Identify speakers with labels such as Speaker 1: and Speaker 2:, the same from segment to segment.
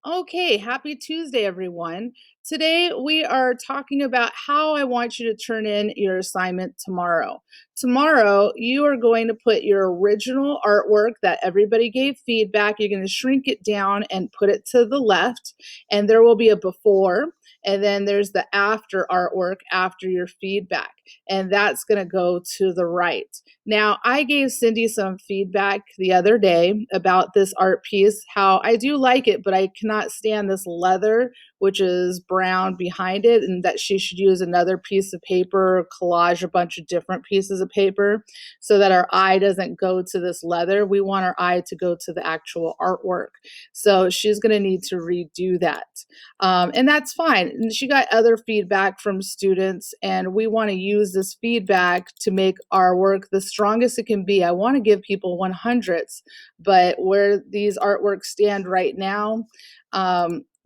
Speaker 1: Okay, happy Tuesday, everyone. Today we are talking about how I want you to turn in your assignment tomorrow. Tomorrow, you are going to put your original artwork that everybody gave feedback, you're going to shrink it down and put it to the left, and there will be a before, and then there's the after artwork after your feedback, and that's going to go to the right. Now, I gave Cindy some feedback the other day about this art piece, how I do like it, but I cannot stand this leather, which is brown behind it, and that she should use another piece of paper, collage a bunch of different pieces of paper so that our eye doesn't go to this leather. We want our eye to go to the actual artwork. So she's going to need to redo that. And that's fine. And she got other feedback from students, and we want to use this feedback to make our work the strongest it can be. I want to give people 100s, but where these artworks stand right now,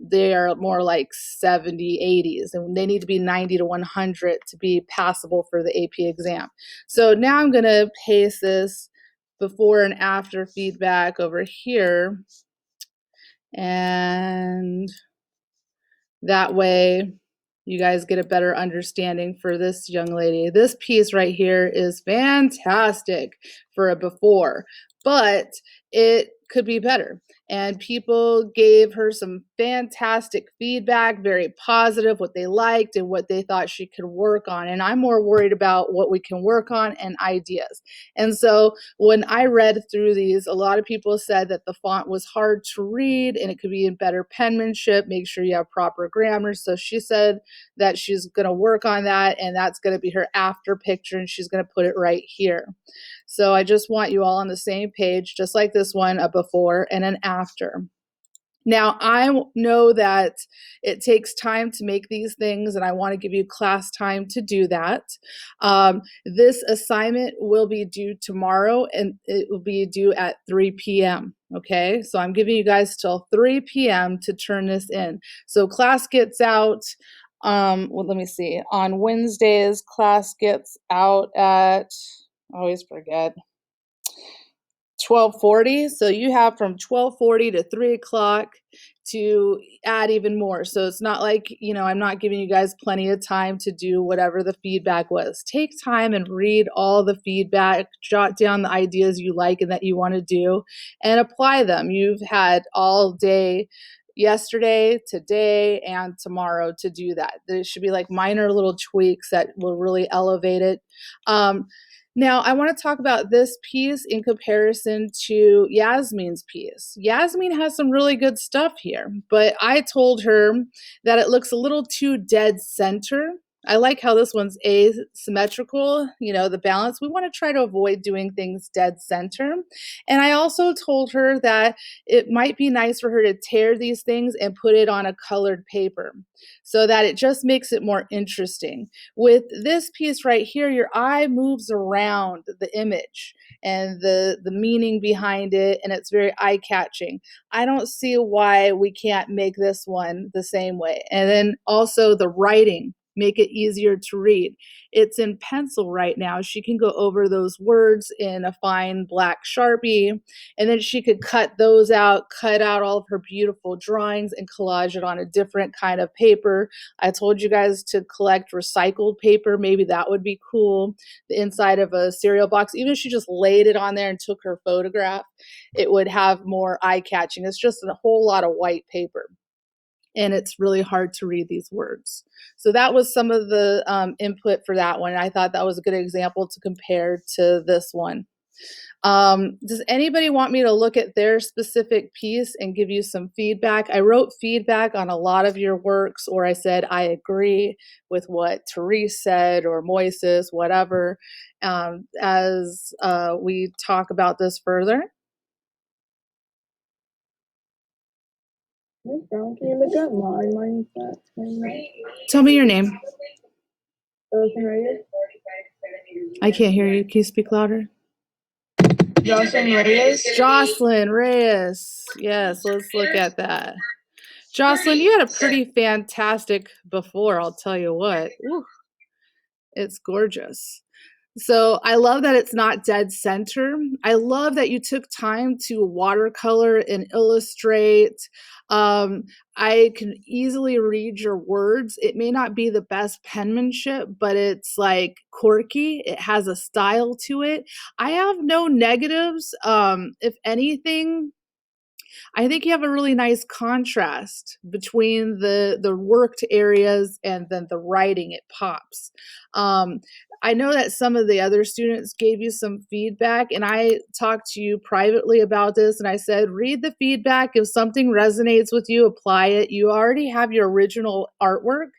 Speaker 1: they are more like 70, 80s, and they need to be 90 to 100 to be passable for the AP exam. So now I'm going to paste this before and after feedback over here, and that way you guys get a better understanding for this young lady. This piece right here is fantastic for a before, but it could be better. And people gave her some fantastic feedback, very positive, what they liked and what they thought she could work on. And I'm more worried about what we can work on and ideas. And so when I read through these, a lot of people said that the font was hard to read and it could be in better penmanship. Make sure you have proper grammar. So she said that she's going to work on that, and that's going to be her after picture, and she's going to put it right here. So I just want you all on the same page, just like this one, a before and an after. Now, I know that it takes time to make these things, and I want to give you class time to do that. This assignment will be due tomorrow, and it will be due at 3 p.m. Okay, so I'm giving you guys till 3 p.m. to turn this in. So class gets out, well, let me see. On Wednesdays, class gets out at, I always forget, 12:40. So you have from 12:40 to 3 o'clock to add even more. So it's not like, I'm not giving you guys plenty of time to do whatever the feedback was. Take time and read all the feedback, jot down the ideas you like and that you want to do, and apply them. You've had all day yesterday, today, and tomorrow to do that. There should be like minor little tweaks that will really elevate it. Now, I want to talk about this piece in comparison to Yasmin's piece. Yasmin has some really good stuff here, but I told her that it looks a little too dead center. I like how this one's asymmetrical, the balance. We want to try to avoid doing things dead center. And I also told her that it might be nice for her to tear these things and put it on a colored paper so that it just makes it more interesting. With this piece right here, your eye moves around the image and the meaning behind it, and it's very eye-catching. I don't see why we can't make this one the same way. And then also the writing, make it easier to read. It's in pencil right now. She can go over those words in a fine black Sharpie, and then she could cut those out, cut out all of her beautiful drawings and collage it on a different kind of paper. I told you guys to collect recycled paper. Maybe that would be cool. The inside of a cereal box, even if she just laid it on there and took her photograph, it would have more eye-catching. It's just a whole lot of white paper, and it's really hard to read these words. So that was some of the input for that one. I thought that was a good example to compare to this one. Does anybody want me to look at their specific piece and give you some feedback? I wrote feedback on a lot of your works, or I said I agree with what Therese said, or Moises, whatever, as we talk about this further. Tell me your name. I can't hear you. Can you speak louder?
Speaker 2: Jocelyn Reyes.
Speaker 1: Jocelyn Reyes. Yes, let's look at that. Jocelyn, you had a pretty fantastic before, I'll tell you what. Ooh, it's gorgeous. So I love that it's not dead center. I love that you took time to watercolor and illustrate. Um, I can easily read your words. It may not be the best penmanship, but it's like quirky. It has a style to it. I have no negatives. If anything, I think you have a really nice contrast between the worked areas and then the writing. It pops. Um, I know that some of the other students gave you some feedback, and I talked to you privately about this, and I said, read the feedback. If something resonates with you, apply it. You already have your original artwork.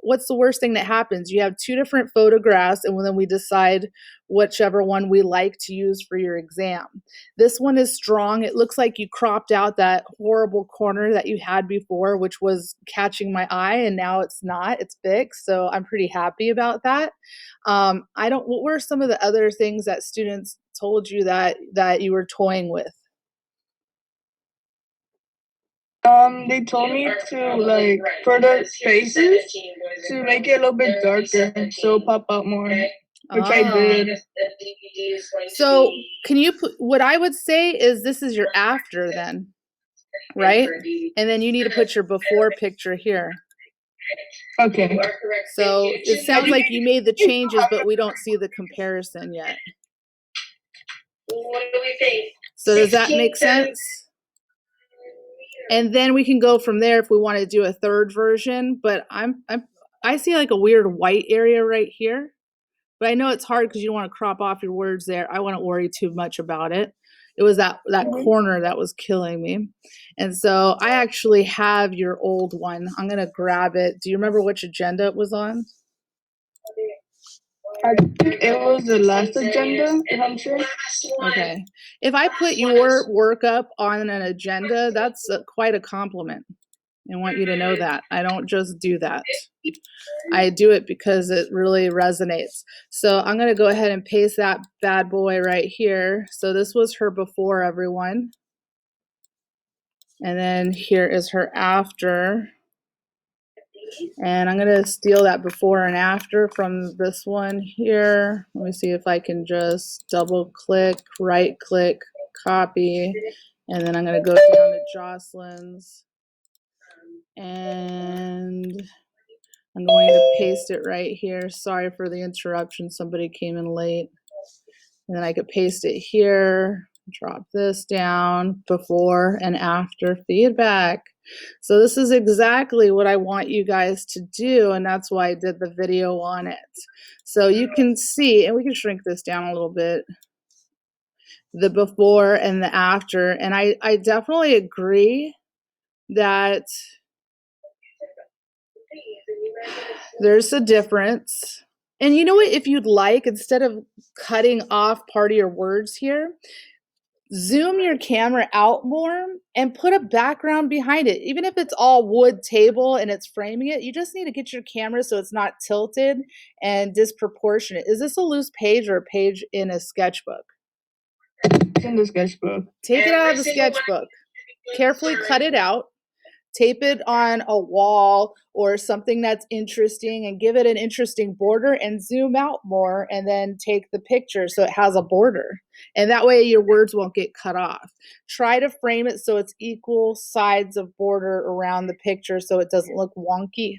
Speaker 1: What's the worst thing that happens? You have two different photographs, and then we decide whichever one we like to use for your exam. This one is strong. It looks like you cropped out that horrible corner that you had before, which was catching my eye, and now it's not. It's fixed. So I'm pretty happy about that. I don't. What were some of the other things that students told you that you were toying with?
Speaker 2: They told me to like for the faces to make it a little bit darker so it'll pop out more, which I
Speaker 1: Ah.
Speaker 2: did.
Speaker 1: So can you put, what I would say is this is your after then, right? And then you need to put your before picture here.
Speaker 2: Okay.
Speaker 1: So it sounds like you made the changes, but we don't see the comparison yet.
Speaker 2: What do we think?
Speaker 1: So does that make sense? And then we can go from there if we want to do a third version. But I see like a weird white area right here. But I know it's hard because you don't want to crop off your words there. I wouldn't worry too much about it. It was that corner that was killing me. And so I actually have your old one. I'm going to grab it. Do you remember which agenda it was on?
Speaker 2: I think it was the last agenda, if I'm sure.
Speaker 1: Okay. If I put your work up on an agenda, that's quite a compliment. I want you to know that. I don't just do that. I do it because it really resonates. So I'm going to go ahead and paste that bad boy right here. So this was her before, everyone. And then here is her after. And I'm going to steal that before and after from this one here. Let me see if I can just double click, right click, copy. And then I'm going to go down to Jocelyn's. And I'm going to paste it right here. Sorry for the interruption. Somebody came in late. And then I could paste it here, drop this down, before and after feedback. So this is exactly what I want you guys to do, and that's why I did the video on it. So you can see, and we can shrink this down a little bit, the before and the after. And I definitely agree that there's a difference. And you know what, if you'd like, instead of cutting off part of your words here, zoom your camera out more and put a background behind it. Even if it's all wood table and it's framing it, you just need to get your camera so it's not tilted and disproportionate. Is this a loose page or a page in a sketchbook?
Speaker 2: It's in the sketchbook.
Speaker 1: Take it out of the sketchbook. Carefully cut it out. Tape it on a wall or something that's interesting and give it an interesting border, and zoom out more and then take the picture so it has a border. And that way your words won't get cut off. Try to frame it so it's equal sides of border around the picture so it doesn't look wonky.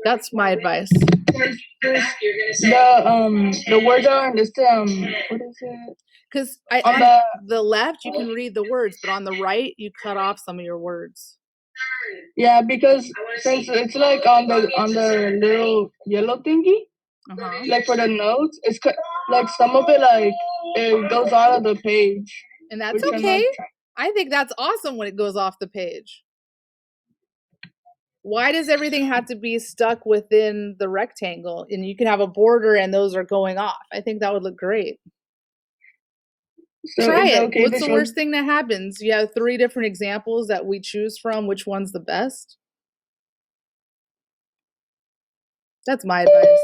Speaker 1: That's my advice.
Speaker 2: The words are on this what is it?
Speaker 1: Because on the left you can read the words, but on the right you cut off some of your words.
Speaker 2: Yeah, because since it's like on the little yellow thingy, like for the notes, it's like some of it like it goes out of the page.
Speaker 1: And that's okay. I think that's awesome when it goes off the page. Why does everything have to be stuck within the rectangle? And you can have a border and those are going off. I think that would look great. So try it. Okay, what's the worst thing that happens? You have 3 different examples that we choose from. Which one's the best? That's my advice.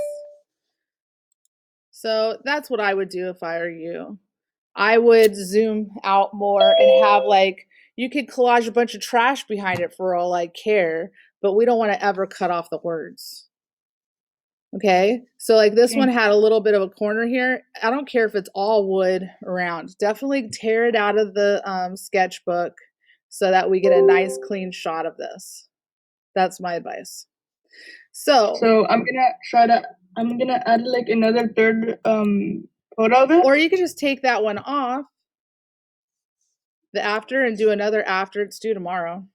Speaker 1: So that's what I would do if I were you. I would zoom out more and have like, you could collage a bunch of trash behind it for all I care, but we don't want to ever cut off the words. Okay, so like this one had a little bit of a corner here. I don't care if it's all wood around. Definitely tear it out of the sketchbook so that we get a nice clean shot of this. That's my advice.
Speaker 2: So I'm gonna add like another third photo of it.
Speaker 1: Or you could just take that one off, the after, and do another after. It's due tomorrow.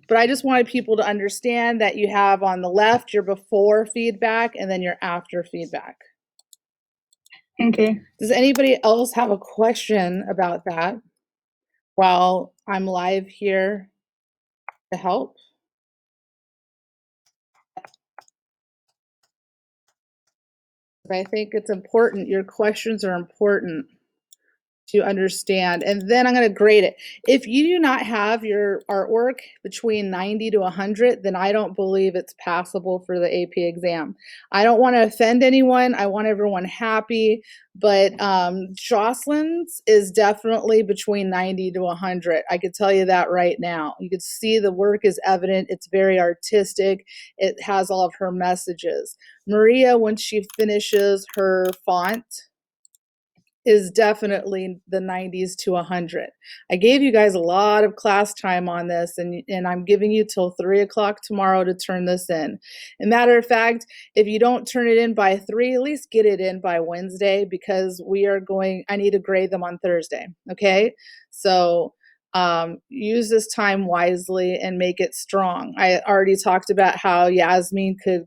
Speaker 1: But I just wanted people to understand that you have on the left your before feedback and then your after feedback.
Speaker 2: Okay.
Speaker 1: Does anybody else have a question about that while I'm live here to help? I think it's important. Your questions are important to understand. And then I'm going to grade it. If you do not have your artwork between 90 to 100, then I don't believe it's passable for the AP exam. I don't want to offend anyone. I want everyone happy. But Jocelyn's is definitely between 90 to 100. I could tell you that right now. You could see the work is evident. It's very artistic. It has all of her messages. Maria, when she finishes her font, is definitely the 90s to 100. I gave you guys a lot of class time on this, and I'm giving you till 3 o'clock tomorrow to turn this in. And matter of fact, if you don't turn it in by 3, at least get it in by Wednesday, because I need to grade them on Thursday, okay? So use this time wisely and make it strong. I already talked about how Yasmin could,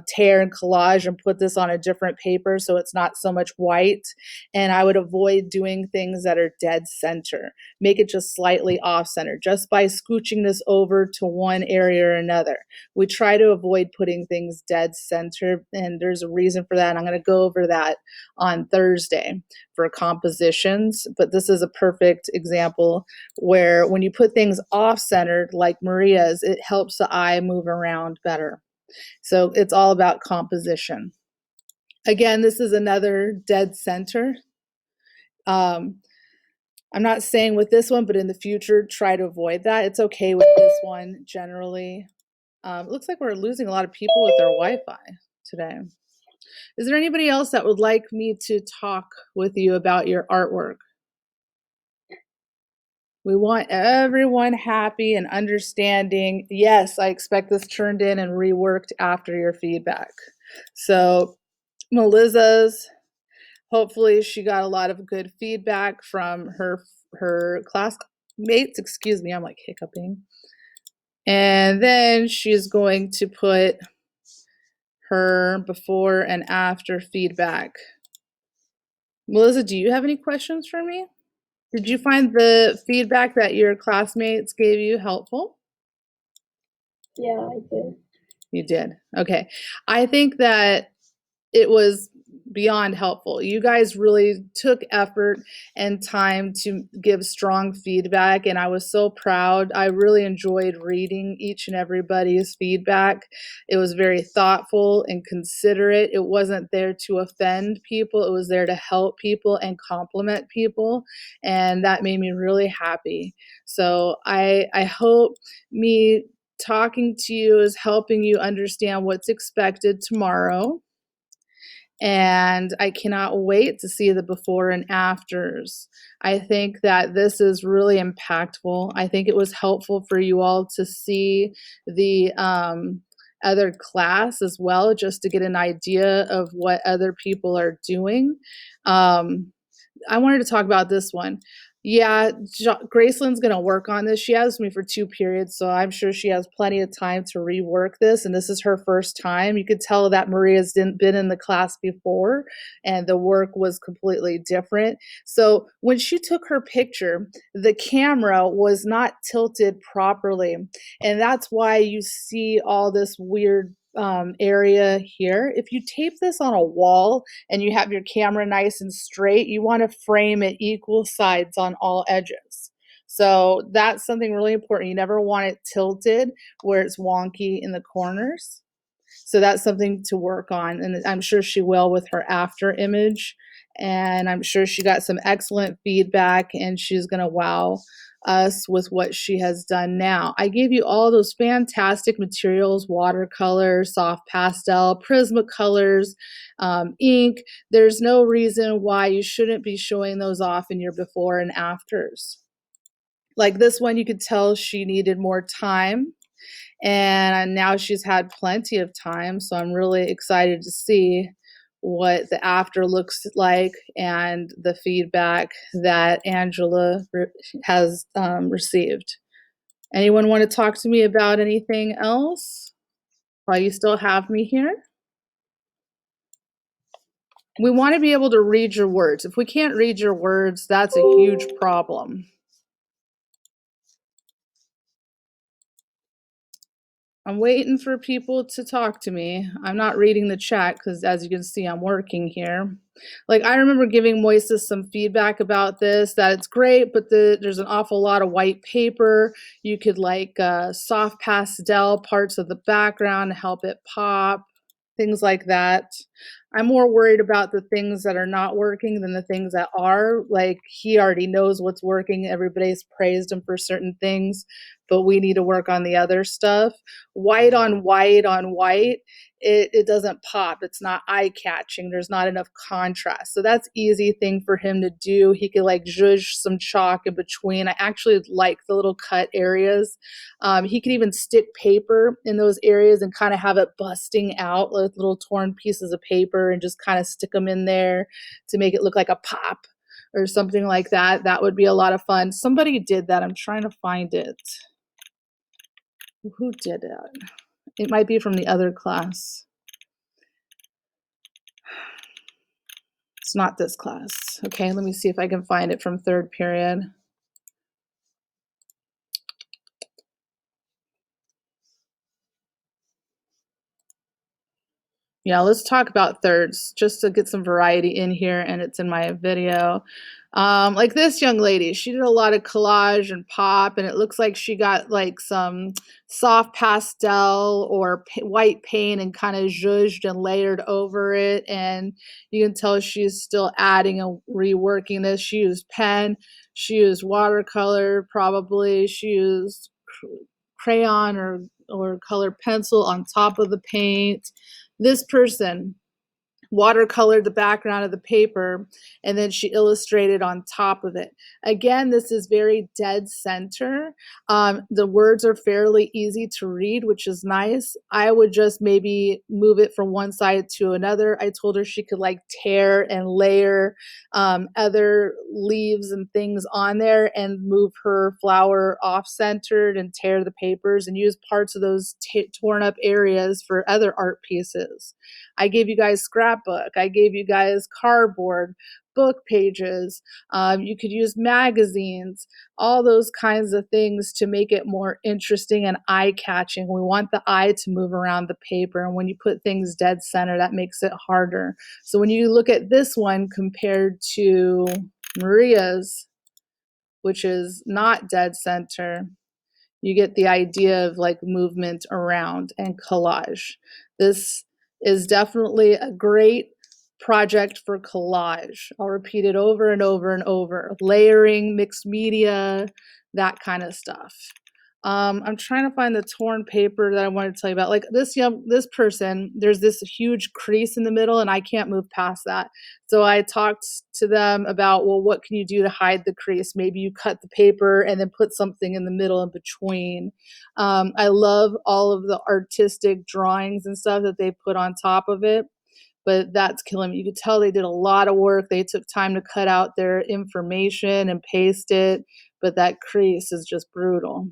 Speaker 1: tear and collage and put this on a different paper so it's not so much white. And I would avoid doing things that are dead center. Make it just slightly off center, just by scooching this over to one area or another. We try to avoid putting things dead center, and there's a reason for that. And I'm going to go over that on Thursday for compositions, but this is a perfect example where when you put things off-centered like Maria's, it helps the eye move around better. So it's all about composition. Again, this is another dead center. I'm not saying with this one, but in the future, try to avoid that. It's okay with this one generally. It looks like we're losing a lot of people with their Wi-Fi today. Is there anybody else that would like me to talk with you about your artwork? We want everyone happy and understanding. Yes, I expect this turned in and reworked after your feedback. So Melissa's, hopefully she got a lot of good feedback from her classmates. Excuse me, I'm like hiccuping. And then she's going to put her before and after feedback. Melissa, do you have any questions for me? Did you find the feedback that your classmates gave you helpful?
Speaker 2: Yeah, I did.
Speaker 1: You did. Okay. I think that it was beyond helpful. You guys really took effort and time to give strong feedback, and I was so proud. I really enjoyed reading each and everybody's feedback. It was very thoughtful and considerate. It wasn't there to offend people. It was there to help people and compliment people, and that made me really happy. So I hope me talking to you is helping you understand what's expected tomorrow. And I cannot wait to see the before and afters. I think that this is really impactful. I think it was helpful for you all to see the other class as well, just to get an idea of what other people are doing. I wanted to talk about this one. Yeah, Graceland's going to work on this. She has me for 2 periods, so I'm sure she has plenty of time to rework this. And this is her first time. You could tell that Maria's been in the class before, and the work was completely different. So when she took her picture, the camera was not tilted properly. And that's why you see all this weird area here. If you tape this on a wall and you have your camera nice and straight, you want to frame it equal sides on all edges. So that's something really important. You never want it tilted where it's wonky in the corners. So that's something to work on, and I'm sure she will with her after image. And I'm sure she got some excellent feedback, and she's going to wow us with what she has done now. I gave you all those fantastic materials: watercolor, soft pastel, Prismacolors, ink. There's no reason why you shouldn't be showing those off in your before and afters. Like this one, you could tell she needed more time, and now she's had plenty of time. So I'm really excited to see what the after looks like and the feedback that Angela has received. Anyone want to talk to me about anything else while you still have me here? We want to be able to read your words. If we can't read your words, that's a huge problem. I'm waiting for people to talk to me. I'm not reading the chat because, as you can see, I'm working here. Like, I remember giving Moises some feedback about this, that it's great, but there's an awful lot of white paper. You could like soft pastel parts of the background to help it pop, things like that. I'm more worried about the things that are not working than the things that are. Like, he already knows what's working. Everybody's praised him for certain things, but we need to work on the other stuff. White on white on white, it doesn't pop. It's not eye catching. There's not enough contrast. So that's easy thing for him to do. He could like zhuzh some chalk in between. I actually like the little cut areas. He could even stick paper in those areas and kind of have it busting out like little torn pieces of paper and just kind of stick them in there to make it look like a pop or something like that. That would be a lot of fun. Somebody did that. I'm trying to find it. Who did it? It might be from the other class. It's not this class. Okay, let me see if I can find it from third period. Yeah, let's talk about thirds just to get some variety in here, and it's in my video. Like this young lady, she did a lot of collage and pop, and it looks like she got like some soft pastel or white paint and kind of zhuzhed and layered over it. And you can tell she's still adding and reworking this. She used pen, she used watercolor, probably. She used crayon or colored pencil on top of the paint. This person watercolored the background of the paper and then she illustrated on top of it. Again, this is very dead center. The words are fairly easy to read, which is nice. I would just maybe move it from one side to another. I told her she could like tear and layer other leaves and things on there and move her flower off centered and tear the papers and use parts of those torn up areas for other art pieces. I gave you guys scrapbook. I gave you guys cardboard, book pages. You could use magazines, all those kinds of things to make it more interesting and eye-catching. We want the eye to move around the paper, and when you put things dead center, that makes it harder. So when you look at this one compared to Maria's, which is not dead center, you get the idea of like movement around and collage. This is definitely a great project for collage. I'll repeat it over and over and over. Layering, mixed media, that kind of stuff. I'm trying to find the torn paper that I wanted to tell you about. Like this person, there's this huge crease in the middle, and I can't move past that. So I talked to them about, well, what can you do to hide the crease? Maybe you cut the paper and then put something in the middle in between. I love all of the artistic drawings and stuff that they put on top of it, but that's killing me. You could tell they did a lot of work. They took time to cut out their information and paste it, but that crease is just brutal.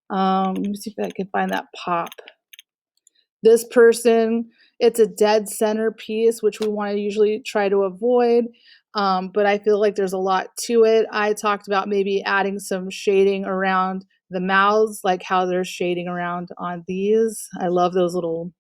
Speaker 1: Let me see if I can find that pop. This person, it's a dead center piece, which we want to usually try to avoid, but I feel like there's a lot to it. I talked about maybe adding some shading around the mouths, like how there's shading around on these. I love those little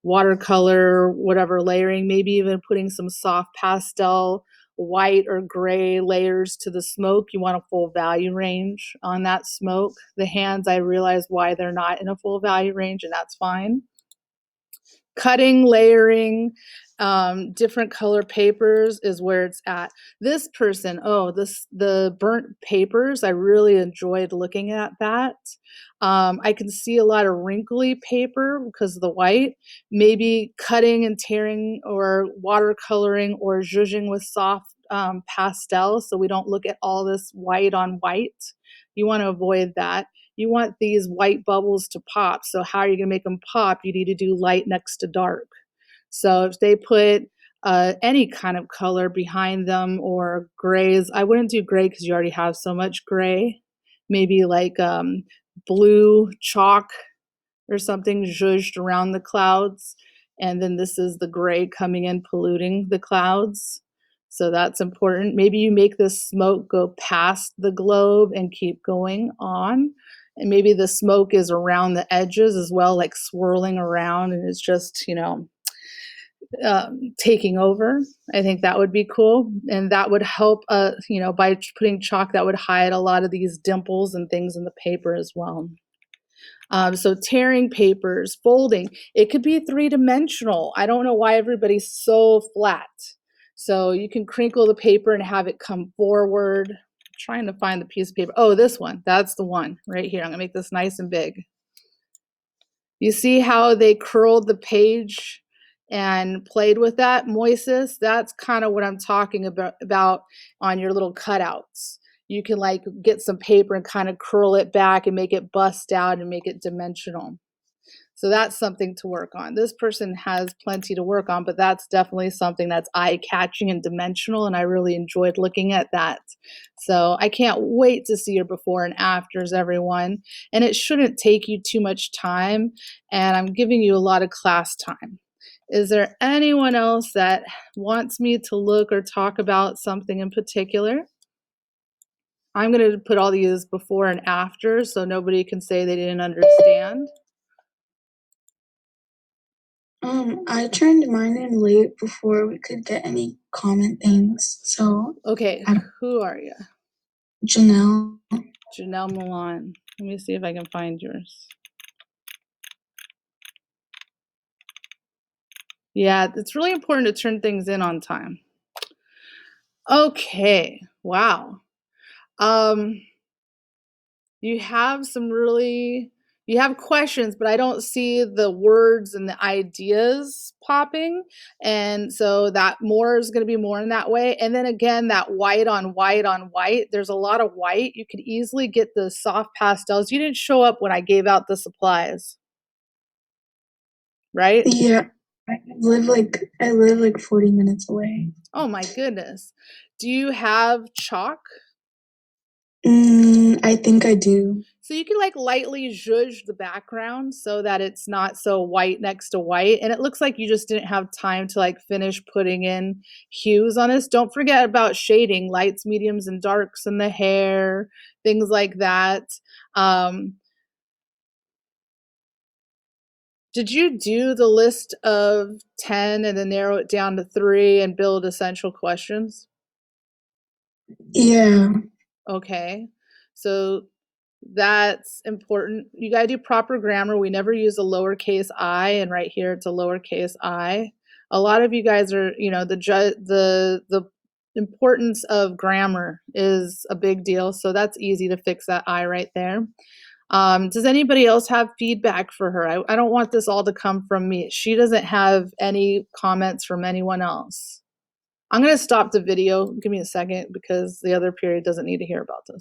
Speaker 1: watercolor, whatever layering, maybe even putting some soft pastel white or gray layers to the smoke. You want a full value range on that smoke. The hands, I realize why they're not in a full value range, and that's fine. Cutting, layering, different color papers is where it's at. This person, the burnt papers, I really enjoyed looking at that. I can see a lot of wrinkly paper because of the white. Maybe cutting and tearing or watercoloring or zhuzhing with soft pastel so we don't look at all this white on white. You want to avoid that. You want these white bubbles to pop. So how are you going to make them pop? You need to do light next to dark. So if they put any kind of color behind them or grays, I wouldn't do gray because you already have so much gray. Maybe like blue chalk or something zhuzhed around the clouds. And then this is the gray coming in, polluting the clouds. So that's important. Maybe you make the smoke go past the globe and keep going on. And maybe the smoke is around the edges as well, like swirling around, and it's just, taking over. I think that would be cool. And that would help, by putting chalk, that would hide a lot of these dimples and things in the paper as well. So tearing papers, folding, it could be three-dimensional. I don't know why everybody's so flat. So you can crinkle the paper and have it come forward. I'm trying to find the piece of paper. Oh, this one, that's the one right here. I'm gonna make this nice and big. You see how they curled the page and played with that, Moises? That's kind of what I'm talking about on your little cutouts. You can like get some paper and kind of curl it back and make it bust out and make it dimensional. So that's something to work on. This person has plenty to work on, but that's definitely something that's eye-catching and dimensional, and I really enjoyed looking at that. So I can't wait to see your before and afters, everyone. And it shouldn't take you too much time, and I'm giving you a lot of class time. Is there anyone else that wants me to look or talk about something in particular? I'm going to put all these before and after so nobody can say they didn't understand.
Speaker 3: I turned mine in late before we could get any comment things. So
Speaker 1: okay, who are you?
Speaker 3: Janelle.
Speaker 1: Janelle Milan. Let me see if I can find yours. Yeah, it's really important to turn things in on time. Okay, wow. You have you have questions, but I don't see the words and the ideas popping. And so that more is going to be more in that way. And then again, that white on white on white, there's a lot of white. You could easily get the soft pastels. You didn't show up when I gave out the supplies, right?
Speaker 3: Yeah, I live like 40 minutes away.
Speaker 1: Oh my goodness. Do you have chalk?
Speaker 3: I think I do.
Speaker 1: So you can like lightly zhuzh the background so that it's not so white next to white. And it looks like you just didn't have time to like finish putting in hues on this. Don't forget about shading, lights, mediums, and darks in the hair, things like that. Did you do the list of 10 and then narrow it down to 3 and build essential questions?
Speaker 3: Yeah.
Speaker 1: Okay. So that's important. You got to do proper grammar. We never use a lowercase I, and right here it's a lowercase I. A lot of you guys are, the importance of grammar is a big deal. So that's easy to fix that I right there. Does anybody else have feedback for her? I don't want this all to come from me. She doesn't have any comments from anyone else. I'm going to stop the video. Give me a second because the other period doesn't need to hear about this.